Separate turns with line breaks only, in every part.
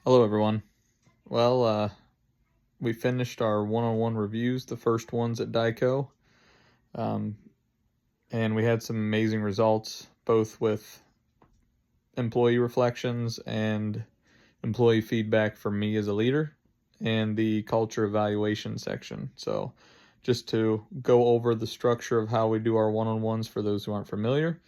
Hello, everyone. We finished our one-on-one reviews, the first ones at Dyco, um, and we had some amazing results, both with employee reflections and employee feedback from me as a leader, and the culture evaluation section. So, just to go over the structure of how we do our one-on-ones for those who aren't familiar.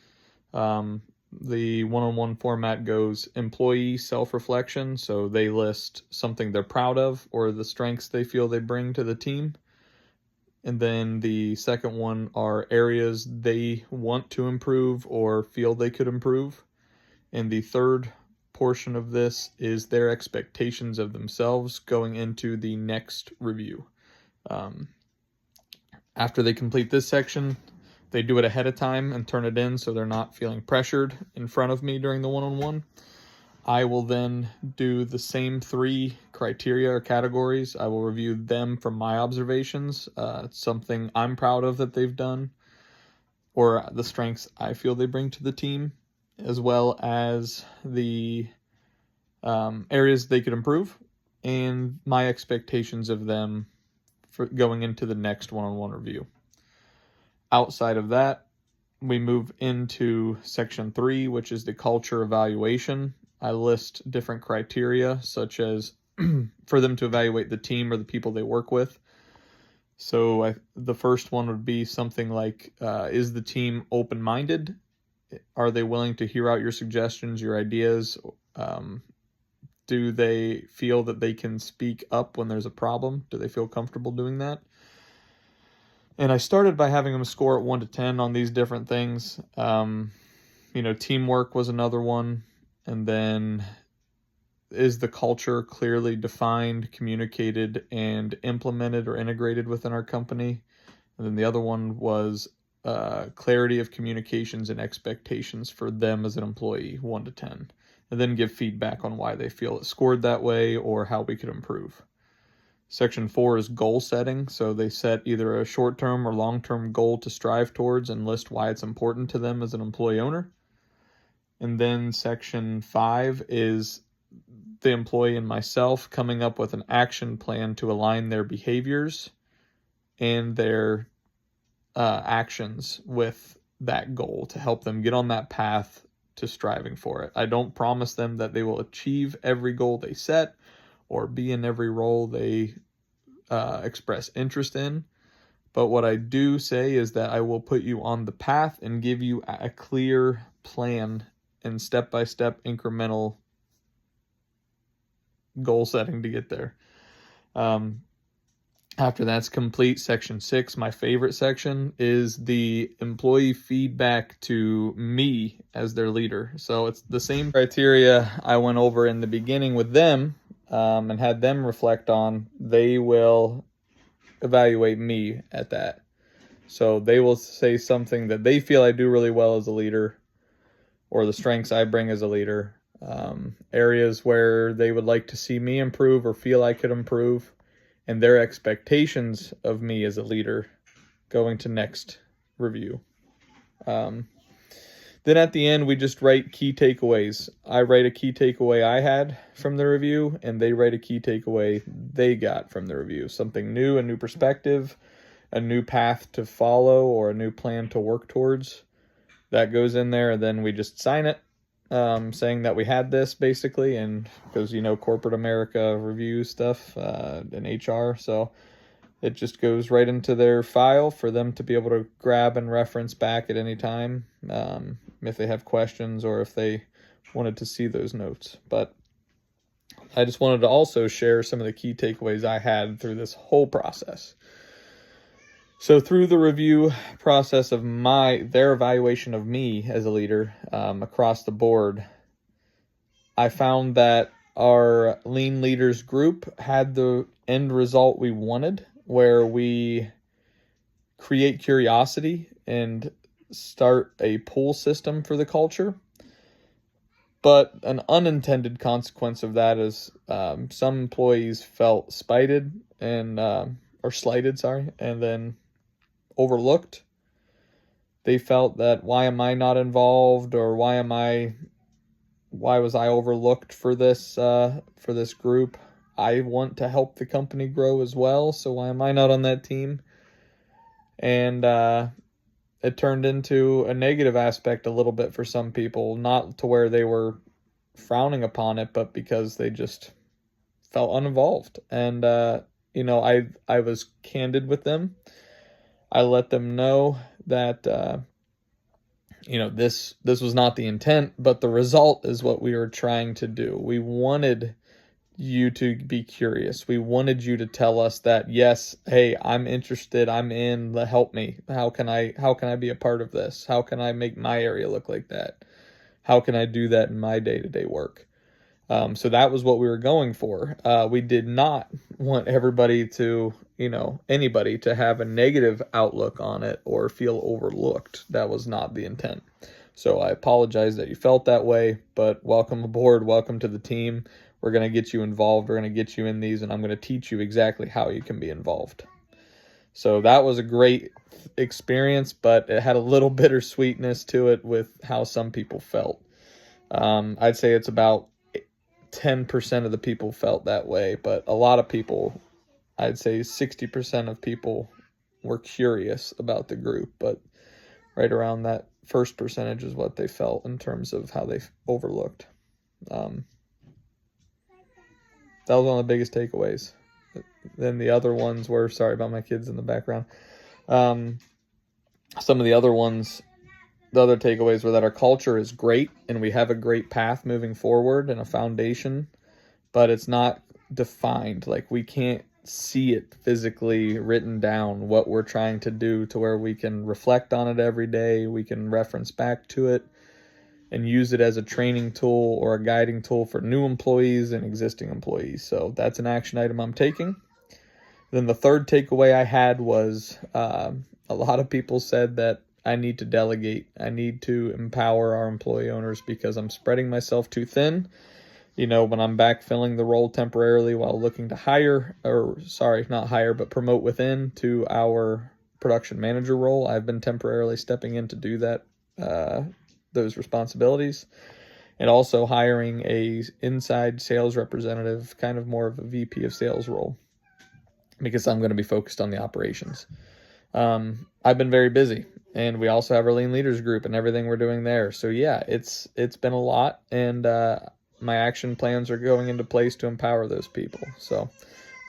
Um, the one-on-one format goes employee self-reflection, so they list something they're proud of or the strengths they feel they bring to the team. And then the second one are areas they want to improve or feel they could improve. And the third portion of this is their expectations of themselves going into the next review. Um, After they complete this section, they do it ahead of time and turn it in so they're not feeling pressured in front of me during the one-on-one. I will then do the same three criteria or categories. I will review them from my observations, something I'm proud of that they've done, or the strengths I feel they bring to the team, as well as the areas they could improve, and my expectations of them for going into the next one-on-one review. Outside of that, we move into section 3, which is the culture evaluation. I list different criteria, such as for them to evaluate the team or the people they work with. So the first one would be something like, is the team open-minded? Are they willing to hear out your suggestions, your ideas? Do they feel that they can speak up when there's a problem? Do they feel comfortable doing that? And I started by having them score at 1 to 10 on these different things. Teamwork was another one. And then, is the culture clearly defined, communicated, and implemented or integrated within our company? And then the other one was clarity of communications and expectations for them as an employee, 1 to 10. And then give feedback on why they feel it scored that way or how we could improve. Section 4 is goal setting, so they set either a short-term or long-term goal to strive towards and list why it's important to them as an employee owner. And then Section 5 is the employee and myself coming up with an action plan to align their behaviors and their actions with that goal to help them get on that path to striving for it. I don't promise them that they will achieve every goal they set or be in every role they express interest in. But what I do say is that I will put you on the path and give you a clear plan and step-by-step incremental goal setting to get there. After that's complete, section 6, my favorite section, is the employee feedback to me as their leader. So it's the same criteria I went over in the beginning with them, and had them reflect on. They will evaluate me at that. So they will say something that they feel I do really well as a leader, or the strengths I bring as a leader, areas where they would like to see me improve or feel I could improve, and their expectations of me as a leader going to next review. Then at the end, we just write key takeaways. I write a key takeaway I had from the review, and they write a key takeaway they got from the review. Something new, a new perspective, a new path to follow, or a new plan to work towards. That goes in there, and then we just sign it, saying that we had this, basically, and because, corporate America reviews stuff in HR, so it just goes right into their file for them to be able to grab and reference back at any time, if they have questions or if they wanted to see those notes. But I just wanted to also share some of the key takeaways I had through this whole process. So through the review process of their evaluation of me as a leader, across the board, I found that our Lean Leaders group had the end result we wanted, where we create curiosity and start a pull system for the culture. But an unintended consequence of that is some employees felt spited and or slighted, and then overlooked. They felt that, why am I not involved, or why am I why was I overlooked for this group? I want to help the company grow as well, so why am I not on that team? And it turned into a negative aspect a little bit for some people, not to where they were frowning upon it, but because they just felt uninvolved. And I was candid with them. I let them know that this was not the intent, but the result is what we were trying to do. We wanted you to be curious. We wanted you to tell us that, yes, hey, I'm interested, I'm in, help me. How can I be a part of this? How can I make my area look like that? How can I do that in my day-to-day work? So that was what we were going for. We did not want everybody to, anybody to have a negative outlook on it or feel overlooked. That was not the intent. So I apologize that you felt that way, but welcome aboard. Welcome to the team. We're going to get you involved. We're going to get you in these, and I'm going to teach you exactly how you can be involved. So that was a great experience, but it had a little bittersweetness to it with how some people felt. I'd say it's about 10% of the people felt that way, but a lot of people, I'd say 60% of people were curious about the group, but right around that first percentage is what they felt in terms of how they overlooked. That was one of the biggest takeaways. Then the other ones were, sorry about my kids in the background. Some of the other ones, the other takeaways were that our culture is great and we have a great path moving forward and a foundation, but it's not defined. Like, we can't see it physically written down, what we're trying to do, to where we can reflect on it every day. We can reference back to it and use it as a training tool or a guiding tool for new employees and existing employees. So that's an action item I'm taking. Then the third takeaway I had was a lot of people said that I need to delegate. I need to empower our employee owners because I'm spreading myself too thin. When I'm backfilling the role temporarily while looking to promote within to our production manager role, I've been temporarily stepping in to do that, those responsibilities, and also hiring a inside sales representative, kind of more of a VP of sales role, because I'm going to be focused on the operations. I've been very busy, and we also have our lean leaders group and everything we're doing there. So yeah, it's been a lot, and my action plans are going into place to empower those people. So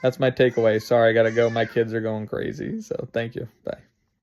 that's my takeaway. Sorry, I got to go. My kids are going crazy. So thank you. Bye.